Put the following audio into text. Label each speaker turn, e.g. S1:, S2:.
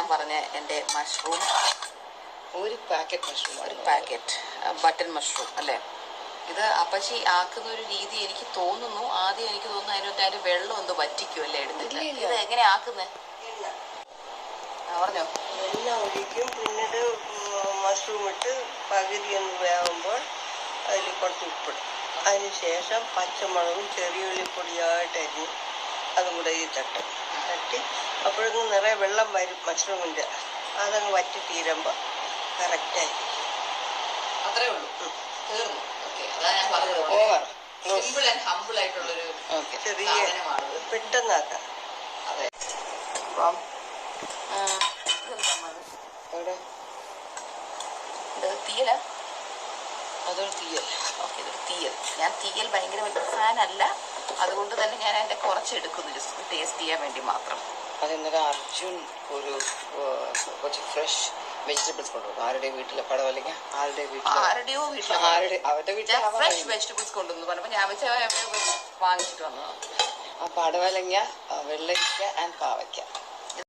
S1: ഞാൻ പറഞ്ഞ എൻ്റെ മഷ്റൂം,
S2: ഒരു
S1: പാക്കറ്റ് ബട്ടൺ മഷ്റൂം അല്ലേ. ഇത് അപ്പച്ചി ആക്കുന്ന ഒരു രീതി എനിക്ക് തോന്നുന്നു, ആദ്യം എനിക്ക് തോന്നുന്നു അതിൻ്റെ വെള്ളം ഒന്ന് വറ്റിക്കും അല്ലേ എടുത്തിട്ട്. ഇത് എങ്ങനെ ആക്കുന്നേ പറഞ്ഞോ?
S3: എണ്ണ ഒഴിക്കും, പിന്നീട് മഷ്റൂം ഇട്ട് പകുതി ഒന്ന് വേകുമ്പോൾ അതിൽ കുറച്ച് ഉപ്പിടും. അതിനുശേഷം പച്ചമുളകും ചെറിയുള്ളി പൊടിയായിട്ട് അരിഞ്ഞ് അതും കൂടെ ഈ തട്ടി അപ്പോഴൊന്നും നിറയെ വെള്ളം വരും മഷ്റൂമിൻ്റെ. അതങ്ങ് വറ്റി തീരുമ്പോൾ കറക്റ്റായി.
S1: അത്രേ ഉള്ളൂ, തീർന്നു. അതാ ഞാൻ പറഞ്ഞത്, സിമ്പിൾ ആൻഡ് ഹമ്പിൾ ആയിട്ടുള്ളൊരു
S3: ചെറിയ പെട്ടെന്നാക്കാം.
S1: അതെ. അപ്പം തീയല,
S2: അതൊരു തീയൽ.
S1: ഓക്കെ, ഇതൊരു തീയൽ. ഞാൻ തീയൽ ഭയങ്കര വലിയ ഫാൻ അല്ല, അതുകൊണ്ട് തന്നെ ഞാൻ അതിൻ്റെ കുറച്ച് എടുക്കുന്നു, ജസ്റ്റ് ടേസ്റ്റ് ചെയ്യാൻ വേണ്ടി മാത്രം.
S2: അതെന്നൊരു അർജുൻ ഒരു കുറച്ച് ഫ്രഷ് വെജിറ്റബിൾസ് കൊണ്ടുവന്നു. ആരുടെ വീട്ടിലെ പടവലങ്ങ, അവരുടെ വീട്ടിൽ
S1: ഫ്രഷ് വെജിറ്റബിൾസ് കൊണ്ടുവന്നു പറഞ്ഞപ്പോൾ ഞാൻ വെച്ച വാങ്ങിച്ചിട്ട് വന്നതാണ്.
S2: ആ പടവലങ്ങ, വെള്ളരിക്ക ആൻഡ് പാവയ്ക്ക